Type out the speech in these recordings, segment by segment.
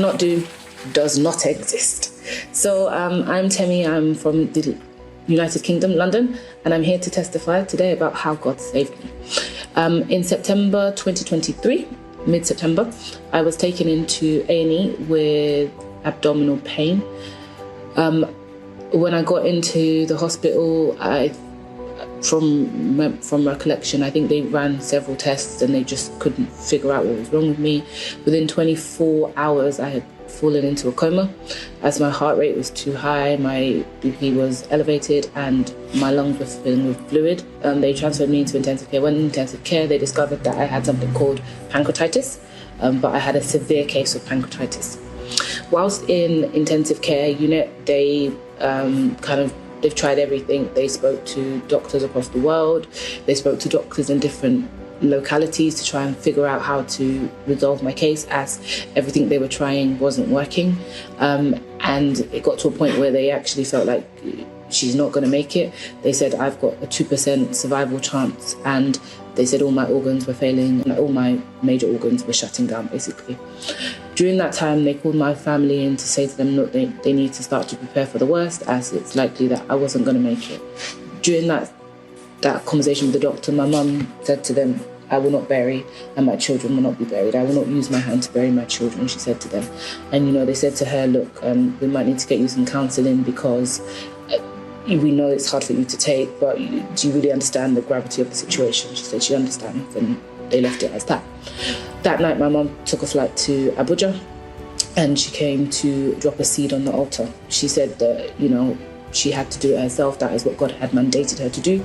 Not do does not exist. So I'm Temi, I'm from the United Kingdom, London, and I'm here to testify today about how God saved me. In September 2023, mid-September, I was taken into A&E with abdominal pain. When I got into the hospital, from recollection, I think they ran several tests and they just couldn't figure out what was wrong with me. Within 24 hours, I had fallen into a coma as my heart rate was too high, my BP was elevated, and my lungs were filling with fluid. They transferred me into intensive care. When in intensive care, they discovered that I had something called pancreatitis, but I had a severe case of pancreatitis. Whilst in intensive care unit, they they've tried everything. They spoke to doctors across the world. They spoke to doctors in different localities to try and figure out how to resolve my case, as everything they were trying wasn't working. And it got to a point where they actually felt like she's not going to make it. They said I've got a 2% survival chance, and they said all my organs were failing and all my major organs were shutting down, basically. During that time, they called my family in to say to them, look, they need to start to prepare for the worst, as it's likely that I wasn't going to make it. During that conversation with the doctor, my mum said to them, I will not bury, and my children will not be buried. I will not use my hand to bury my children, she said to them. And, they said to her, look, we might need to get you some counselling because we know it's hard for you to take, but do you really understand the gravity of the situation? She said she understands, and they left it as that. That night, my mum took a flight to Abuja, and she came to drop a seed on the altar. She said that, she had to do it herself. That is what God had mandated her to do,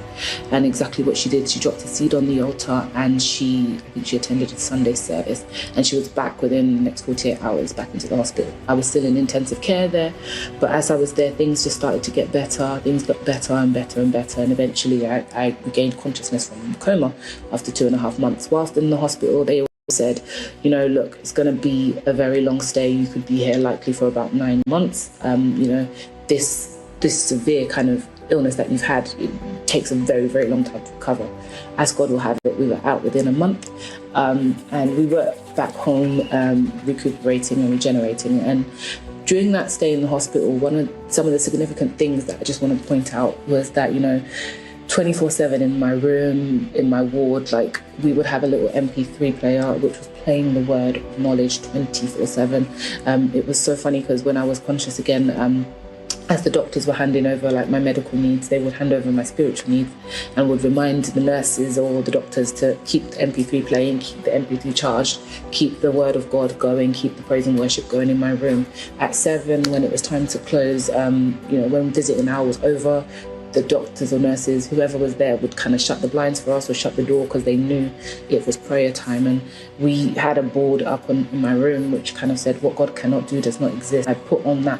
and exactly what she did. She dropped a seed on the altar, and I think she attended a Sunday service, and she was back within the next 48 hours back into the hospital. I was still in intensive care there, but as I was there, things just started to get better. Things got better and better and better, and eventually I regained consciousness from coma after 2.5 months. Whilst in the hospital, they said, look, it's going to be a very long stay. You could be here likely for about 9 months. This severe kind of illness that you've had, it takes a very, very long time to recover. As God will have it, we were out within a month, and we were back home recuperating and regenerating. And during that stay in the hospital, some of the significant things that I just want to point out was that, 24/7 in my room, in my ward, we would have a little MP3 player which was playing the word of knowledge 24/7. It was so funny because when I was conscious again, as the doctors were handing over my medical needs, they would hand over my spiritual needs and would remind the nurses or the doctors to keep the MP3 playing, keep the MP3 charged, keep the word of God going, keep the praise and worship going in my room. At 7, when it was time to close, when visiting hour was over, the doctors or nurses, whoever was there, would kind of shut the blinds for us or shut the door because they knew it was prayer time. And we had a board up in my room which kind of said, what God cannot do does not exist. I put on that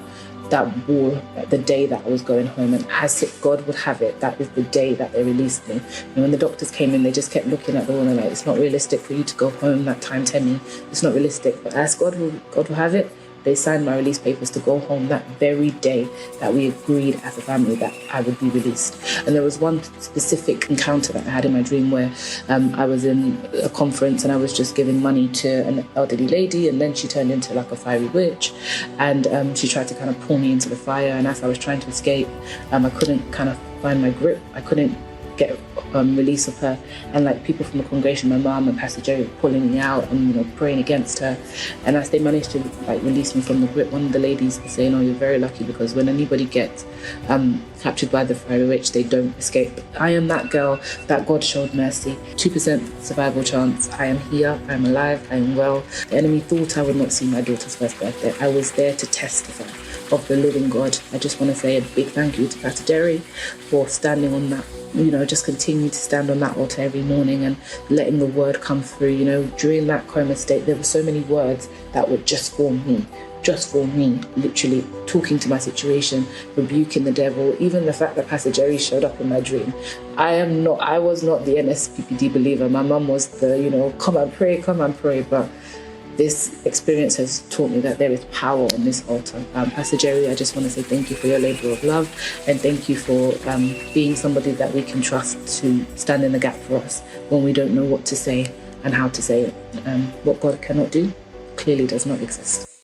wall the day that I was going home, and as if God would have it, that is the day that they released me. And when the doctors came in, they just kept looking at the wall and it's not realistic for you to go home that time, Temi. It's not realistic. But as God will have it, they signed my release papers to go home that very day that we agreed as a family that I would be released. And there was one specific encounter that I had in my dream where I was in a conference and I was just giving money to an elderly lady, and then she turned into a fiery witch, and she tried to kind of pull me into the fire. And as I was trying to escape, I couldn't kind of find my grip. I couldn't get release of her, and people from the congregation, my mum and Pastor Joe, were pulling me out and praying against her. And as they managed to release me from the grip, one of the ladies was saying, oh, you're very lucky, because when anybody gets captured by the fiery witch, they don't escape. I am that girl that God showed mercy. 2% survival chance. I am here, I'm alive, I am well. The enemy thought I would not see my daughter's first birthday. I was there to testify of the living God. I just want to say a big thank you to Pastor Jerry for standing on that, just continue to stand on that altar every morning and letting the word come through. During that coma state, there were so many words that were just for me, literally talking to my situation, rebuking the devil. Even the fact that Pastor Jerry showed up in my dream. I was not the NSPPD believer. My mum was the, come and pray, but this experience has taught me that there is power on this altar. Pastor Jerry, I just want to say thank you for your labor of love, and thank you for being somebody that we can trust to stand in the gap for us when we don't know what to say and how to say it. What God cannot do clearly does not exist.